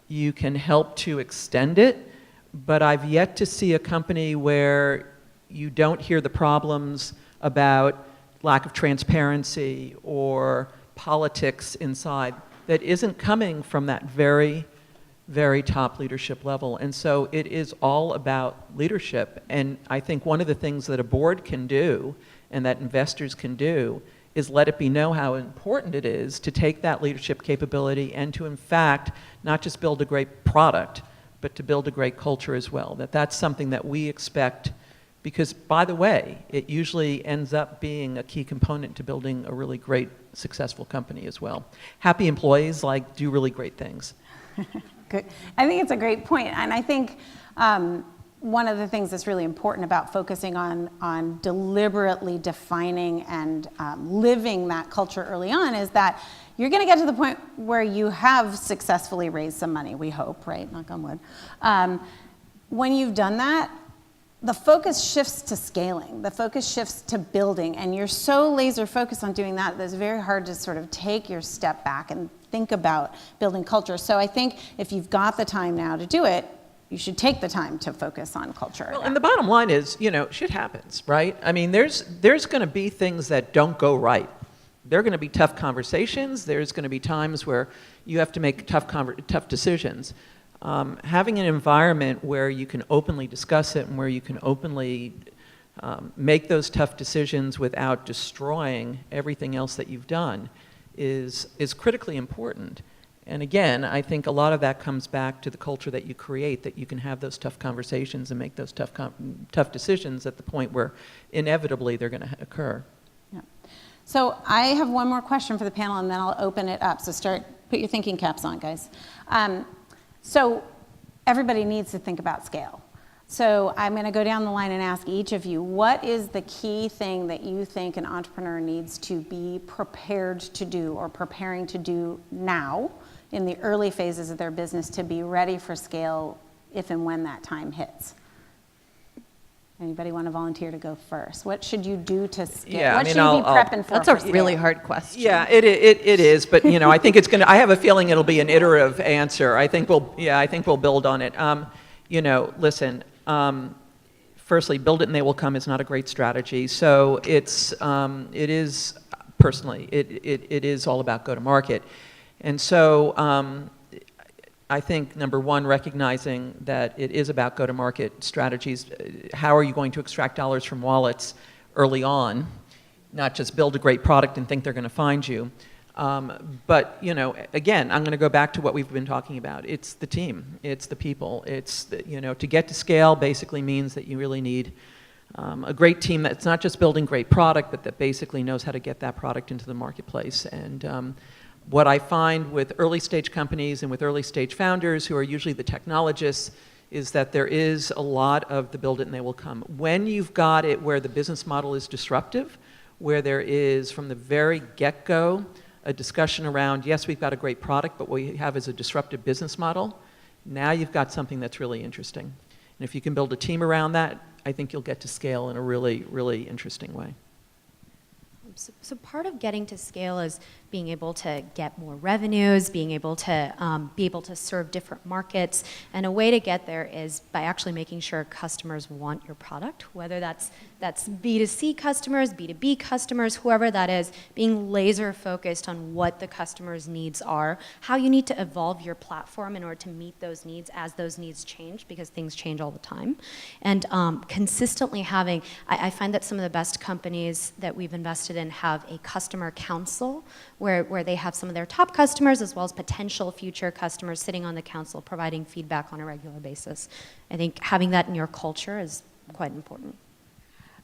you can help to extend it, but I've yet to see a company where you don't hear the problems about lack of transparency or politics inside that isn't coming from that very, very top leadership level. And so it is all about leadership. And I think one of the things that a board can do and that investors can do is let it be know how important it is to take that leadership capability and to, in fact, not just build a great product, but to build a great culture as well. That's something that we expect, because, by the way, it usually ends up being a key component to building a really great, successful company as well. Happy employees do really great things. Good. I think it's a great point, and I think one of the things that's really important about focusing on deliberately defining and living that culture early on is that you're going to get to the point where you have successfully raised some money, we hope, right? Knock on wood. When you've done that, the focus shifts to scaling. The focus shifts to building, and you're so laser focused on doing that it's very hard to sort of take your step back and think about building culture. So I think if you've got the time now to do it, you should take the time to focus on culture. Well, and the bottom line is, shit happens, right? I mean, there's going to be things that don't go right. There are going to be tough conversations. There's going to be times where you have to make tough decisions. Having an environment where you can openly discuss it and where you can openly make those tough decisions without destroying everything else that you've done is critically important. And again, I think a lot of that comes back to the culture that you create, that you can have those tough conversations and make those tough decisions at the point where inevitably they're going to occur. Yeah. So I have one more question for the panel, and then I'll open it up. So put your thinking caps on, guys. So everybody needs to think about scale. So I'm going to go down the line and ask each of you, what is the key thing that you think an entrepreneur needs to be prepared to do or preparing to do now in the early phases of their business to be ready for scale if and when that time hits? Anybody want to volunteer to go first? What should you do to scale? Yeah, what should you be prepping for? That's a really hard question. Yeah, it is, but I think it's going to. I have a feeling it'll be an iterative answer. I think we'll build on it. Listen. Firstly, build it and they will come is not a great strategy. So it is personally, it is all about go-to-market. And so I think, number one, recognizing that it is about go-to-market strategies. How are you going to extract dollars from wallets early on, not just build a great product and think they're going to find you. But, you know, again, I'm going to go back to what we've been talking about. It's the team. It's the people. It's, you know, to get to scale basically means that you really need a great team that's not just building great product, but that basically knows how to get that product into the marketplace. And what I find with early stage companies and with early stage founders, who are usually the technologists, is that there is a lot of the build it and they will come. When you've got it where the business model is disruptive, where there is from the very get-go a discussion around, yes, we've got a great product, but what we have is a disruptive business model, now you've got something that's really interesting. And if you can build a team around that, I think you'll get to scale in a really, really interesting way. So part of getting to scale is being able to get more revenues, being able to serve different markets, and a way to get there is by actually making sure customers want your product, whether that's B2C customers, B2B customers, whoever that is, being laser focused on what the customer's needs are, how you need to evolve your platform in order to meet those needs as those needs change, because things change all the time, and consistently having, I find that some of the best companies that we've invested in have a customer council where they have some of their top customers as well as potential future customers sitting on the council providing feedback on a regular basis. I think having that in your culture is quite important.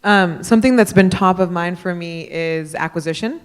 Something that's been top of mind for me is acquisition.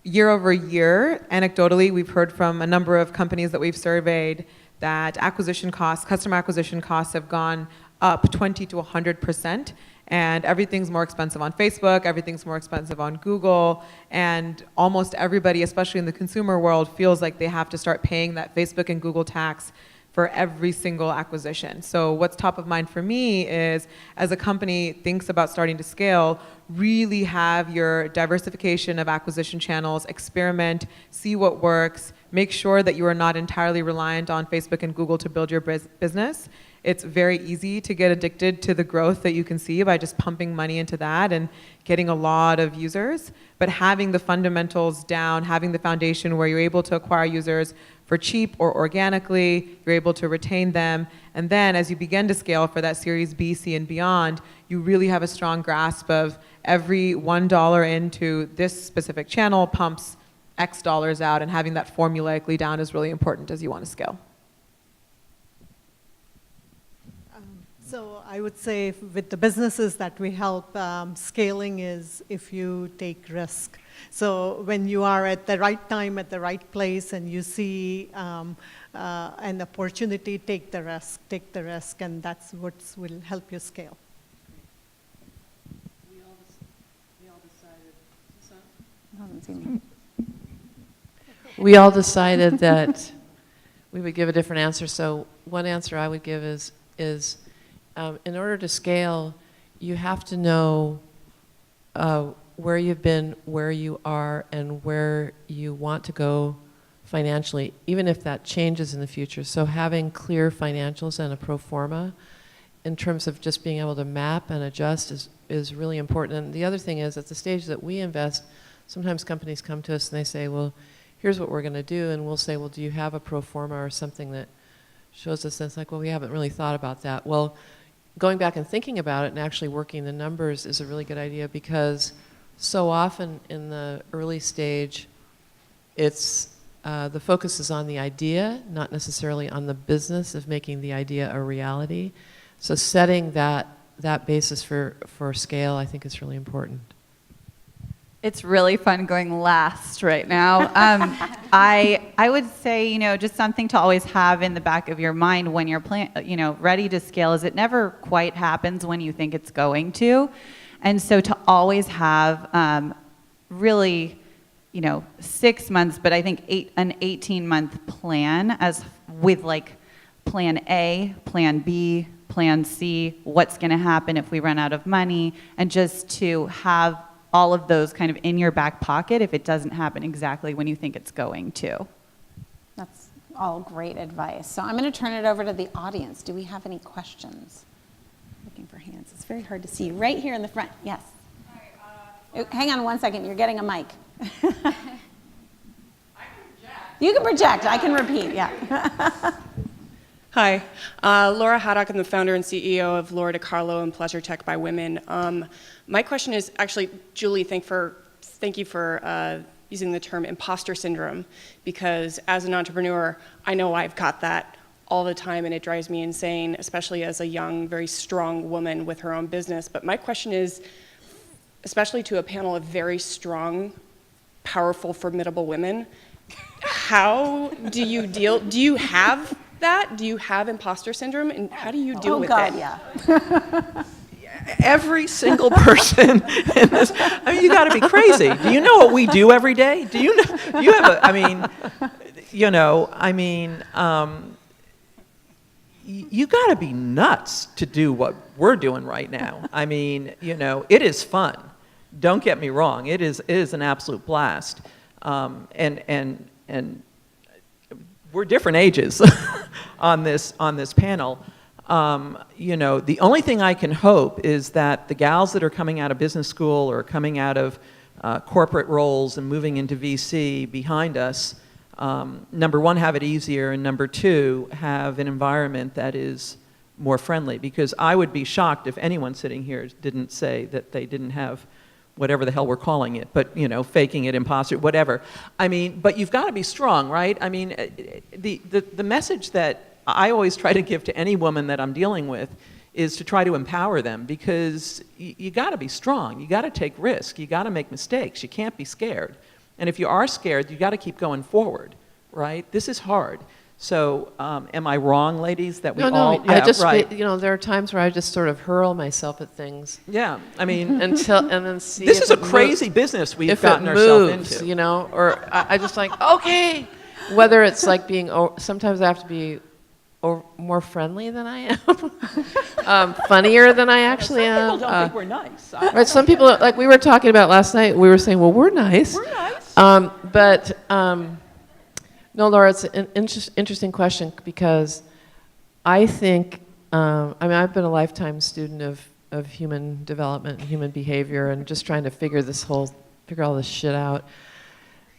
Year over year, anecdotally, we've heard from a number of companies that we've surveyed that acquisition costs, customer acquisition costs have gone up 20 to 100%. And everything's more expensive on Facebook, everything's more expensive on Google, and almost everybody, especially in the consumer world, feels like they have to start paying that Facebook and Google tax for every single acquisition. So what's top of mind for me is, as a company thinks about starting to scale, really have your diversification of acquisition channels, experiment, see what works, make sure that you are not entirely reliant on Facebook and Google to build your business. It's very easy to get addicted to the growth that you can see by just pumping money into that and getting a lot of users. But having the fundamentals down, having the foundation where you're able to acquire users for cheap or organically, you're able to retain them. And then as you begin to scale for that Series B, C, and beyond, you really have a strong grasp of every $1 into this specific channel pumps X dollars out, and having that formulaically down is really important as you want to scale. So I would say with the businesses that we help, scaling is if you take risk. So when you are at the right time, at the right place, and you see an opportunity, take the risk, and that's what will help you scale. We all decided that we would give a different answer. So one answer I would give is in order to scale, you have to know where you've been, where you are, and where you want to go financially, even if that changes in the future. So having clear financials and a pro forma in terms of just being able to map and adjust is really important. And the other thing is, at the stage that we invest, sometimes companies come to us and they say, well, here's what we're going to do. And we'll say, well, do you have a pro forma or something that shows us? And it's like, well, we haven't really thought about that. Well, going back and thinking about it and actually working the numbers is a really good idea, because so often in the early stage, it's the focus is on the idea, not necessarily on the business of making the idea a reality. So setting that basis for scale, I think, is really important. It's really fun going last right now. I would say, just something to always have in the back of your mind when you're ready to scale is it never quite happens when you think it's going to. And so to always have really, 6 months, but I think an 18-month plan with like plan A, plan B, plan C, what's going to happen if we run out of money, and just to have all of those kind of in your back pocket if it doesn't happen exactly when you think it's going to. That's all great advice. So I'm going to turn it over to the audience. Do we have any questions? Looking for hands. It's very hard to see. Right here in the front. Yes. Hi, hang on one second. You're getting a mic. I can project. You can project. I can repeat. Yeah. Hi, Laura Haddock. I'm the founder and CEO of Laura DiCarlo and Pleasure Tech by Women. My question is actually, Julie, thank you for using the term imposter syndrome, because as an entrepreneur, I know I've got that all the time and it drives me insane, especially as a young, very strong woman with her own business. But my question is, especially to a panel of very strong, powerful, formidable women, how do you deal, do you have that? Do you have imposter syndrome, and how do you deal with God, it? yeah. Every single person in this, I mean, you got to be crazy. Do you know what we do every day? Do you know, do you have a, I mean, you got to be nuts to do what we're doing right now. I mean, it is fun. Don't get me wrong. It is an absolute blast. And we're different ages on this panel. The only thing I can hope is that the gals that are coming out of business school or coming out of corporate roles and moving into VC behind us, number one, have it easier, and number two, have an environment that is more friendly. Because I would be shocked if anyone sitting here didn't say that they didn't have whatever the hell we're calling it, but faking it, imposter, whatever. I mean, but you've got to be strong, right? I mean, the message that I always try to give to any woman that I'm dealing with is to try to empower them, because you got to be strong. You got to take risk. You got to make mistakes. You can't be scared. And if you are scared, you got to keep going forward, right? This is hard. So, am I wrong, ladies? That we all? I just, right. there are times where I just sort of hurl myself at things. Yeah, I mean, and then see. This if is a it crazy business we've if gotten it ourselves moves, into. or I just like, okay. Whether it's like being, sometimes I have to be more friendly than I am, funnier than I actually am. Some people don't think we're nice. Right, some people, like we were talking about last night, we were saying, well, we're nice. We're nice. No, Laura, it's an interesting question, because I think, I've been a lifetime student of human development and human behavior, and just trying to figure all this shit out.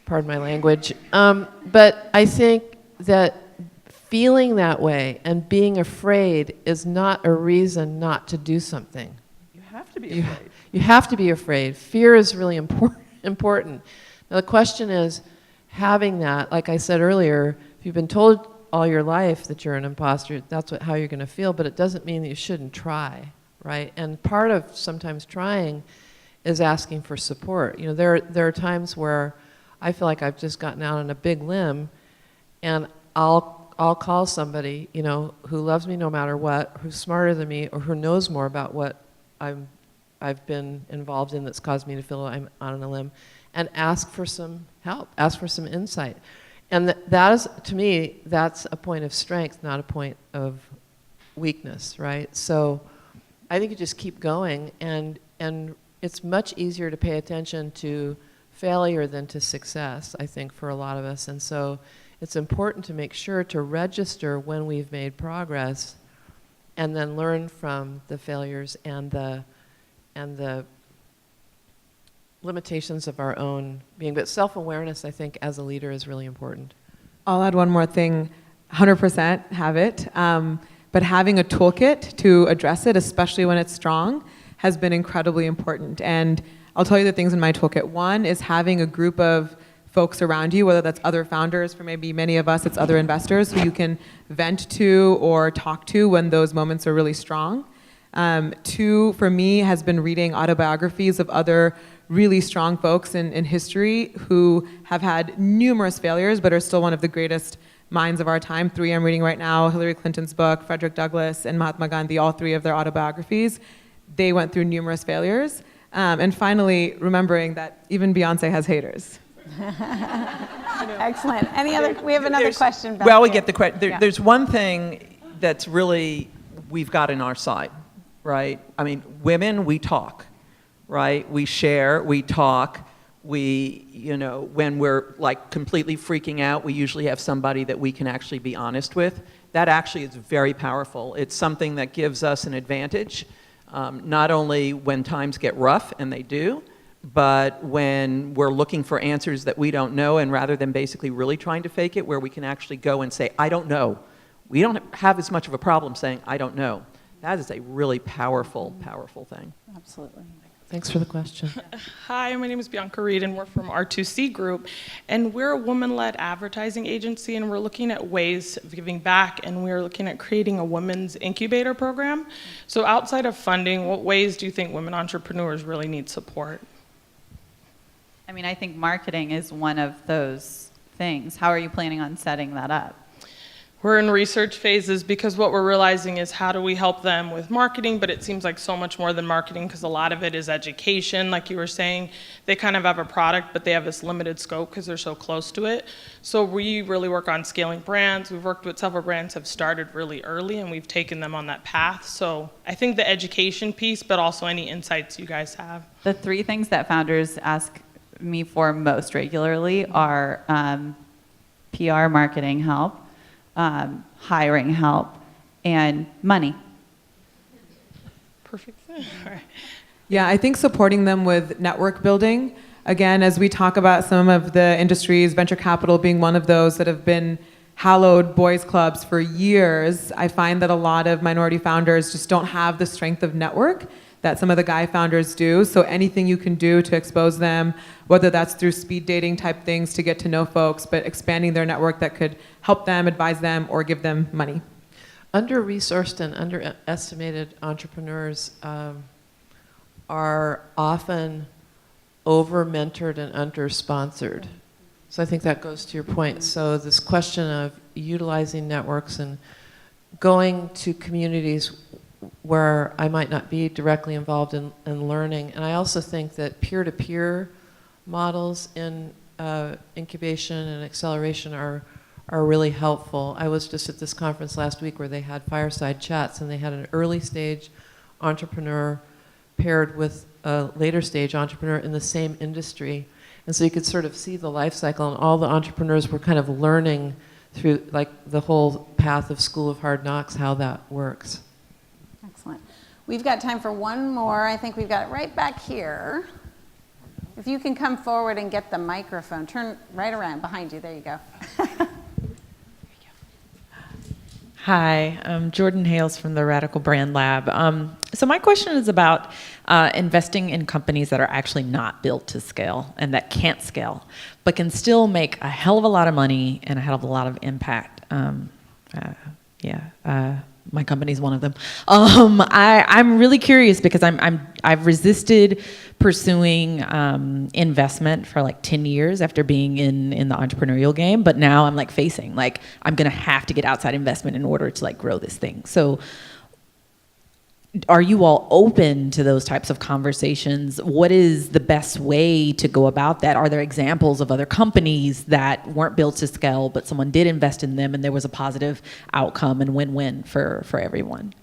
Pardon my language. But I think that feeling that way and being afraid is not a reason not to do something. You have to be afraid. You have to be afraid. Fear is really important. Now the question is, having that, like I said earlier, if you've been told all your life that you're an imposter, that's how you're going to feel, but it doesn't mean that you shouldn't try, right? And part of sometimes trying is asking for support. There are times where I feel like I've just gotten out on a big limb, and I'll call somebody, who loves me no matter what, who's smarter than me, or who knows more about what I've been involved in that's caused me to feel I'm on a limb, and ask for some help, ask for some insight. And that is, to me, that's a point of strength, not a point of weakness, right? So I think you just keep going, and it's much easier to pay attention to failure than to success, I think, for a lot of us. And so it's important to make sure to register when we've made progress, and then learn from the failures and the limitations of our own being. But self-awareness, I think, as a leader is really important. I'll add one more thing, 100% have it. But having a toolkit to address it, especially when it's strong, has been incredibly important. And I'll tell you the things in my toolkit. One is having a group of folks around you, whether that's other founders, for maybe many of us, it's other investors who you can vent to or talk to when those moments are really strong. Two, for me, has been reading autobiographies of other really strong folks in history who have had numerous failures but are still one of the greatest minds of our time. Three I'm reading right now: Hillary Clinton's book, Frederick Douglass, and Mahatma Gandhi, all three of their autobiographies. They went through numerous failures. And finally, remembering that even Beyonce has haters. Excellent. We have another question back Well, we here. get the question. There's one thing that's really we've got in our side, right? I mean, women, we talk, right? We share, we talk. When we're like completely freaking out, we usually have somebody that we can actually be honest with. That actually is very powerful. It's something that gives us an advantage, not only when times get rough, and they do, but when we're looking for answers that we don't know, and rather than basically really trying to fake it, where we can actually go and say, I don't know, we don't have as much of a problem saying, I don't know. That is a really powerful, powerful thing. Absolutely. Thanks for the question. Hi, my name is Bianca Reed, and we're from R2C Group. And we're a woman-led advertising agency, and we're looking at ways of giving back, and we're looking at creating a women's incubator program. So outside of funding, what ways do you think women entrepreneurs really need support? I mean, I think marketing is one of those things. How are you planning on setting that up? We're in research phases because what we're realizing is how do we help them with marketing, but it seems like so much more than marketing because a lot of it is education. Like you were saying, they kind of have a product, but they have this limited scope because they're so close to it. So we really work on scaling brands. We've worked with several brands have started really early and we've taken them on that path. So I think the education piece, but also any insights you guys have. The three things that founders ask me for most regularly are PR marketing help, hiring help, and money. Perfect. All right. Yeah, I think supporting them with network building. Again, as we talk about some of the industries, venture capital being one of those that have been hallowed boys clubs for years, I find that a lot of minority founders just don't have the strength of network that some of the guy founders do. So anything you can do to expose them, whether that's through speed dating type things to get to know folks, but expanding their network that could help them, advise them, or give them money. Under-resourced and underestimated entrepreneurs are often over-mentored and under-sponsored. So I think that goes to your point. So this question of utilizing networks and going to communities where I might not be directly involved in learning. And I also think that peer-to-peer models in incubation and acceleration are really helpful. I was just at this conference last week where they had fireside chats and they had an early stage entrepreneur paired with a later stage entrepreneur in the same industry. And so you could sort of see the life cycle, and all the entrepreneurs were kind of learning through like the whole path of School of Hard Knocks, how that works. Excellent. We've got time for one more. I think we've got it right back here. If you can come forward and get the microphone, turn right around behind you. There you go. Hi, I'm Jordan Hales from the Radical Brand Lab. So my question is about investing in companies that are actually not built to scale and that can't scale, but can still make a hell of a lot of money and a hell of a lot of impact. My company's one of them. I'm really curious because I've resisted pursuing investment for like 10 years after being in the entrepreneurial game, but now I'm like facing like I'm gonna have to get outside investment in order to like grow this thing. So are you all open to those types of conversations? What is the best way to go about that? Are there examples of other companies that weren't built to scale, but someone did invest in them and there was a positive outcome and win-win for everyone?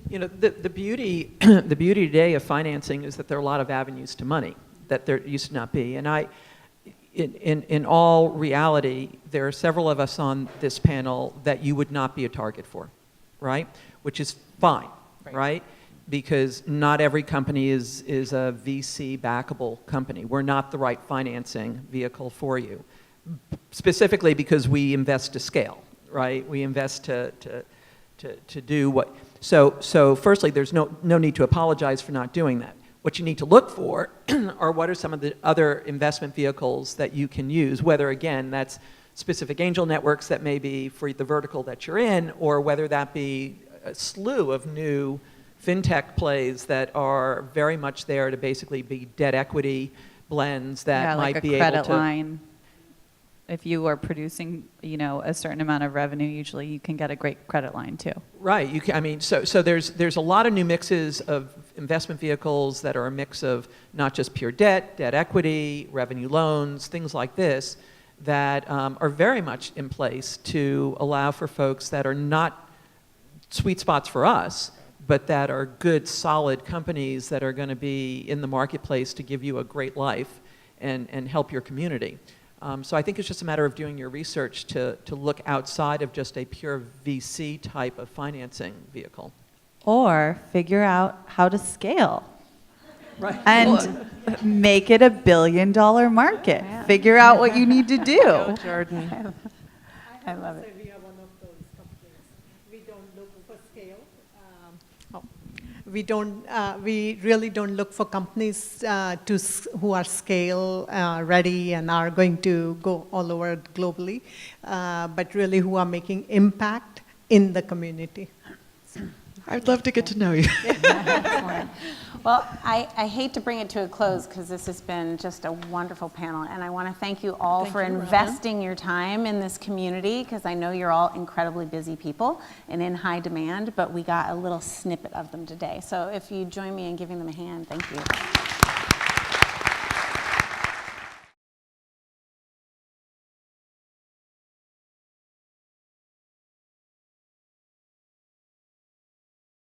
You know, the beauty the beauty today of financing is that there are a lot of avenues to money that there used to not be. And in all reality, there are several of us on this panel that you would not be a target for, right? Which is fine, right? Because not every company is a VC backable company. We're not the right financing vehicle for you. Specifically because we invest to scale, right? We invest to do what. So firstly, there's no need to apologize for not doing that. What you need to look for are what are some of the other investment vehicles that you can use, whether again that's specific angel networks that may be for the vertical that you're in, or whether that be a slew of new fintech plays that are very much there to basically be debt equity blends that might be able to... like a credit line. If you are producing, a certain amount of revenue, usually you can get a great credit line too. Right. You can, I mean, so there's a lot of new mixes of investment vehicles that are a mix of not just pure debt equity, revenue loans, things like this that are very much in place to allow for folks that are not sweet spots for us, but that are good, solid companies that are going to be in the marketplace to give you a great life and help your community. So I think it's just a matter of doing your research to look outside of just a pure VC type of financing vehicle. Or figure out how to scale. Right. And make it $1 billion market. Figure out what you need to do. Jordan. I love it. We are one of those we really don't look for companies who are scale ready and are going to go all over globally, but really who are making impact in the community. I'd love to get to know you. Excellent. Well, I hate to bring it to a close because this has been just a wonderful panel, and I want to thank you all for investing your time in this community, because I know you're all incredibly busy people and in high demand, but we got a little snippet of them today. So if you join me in giving them a hand, thank you.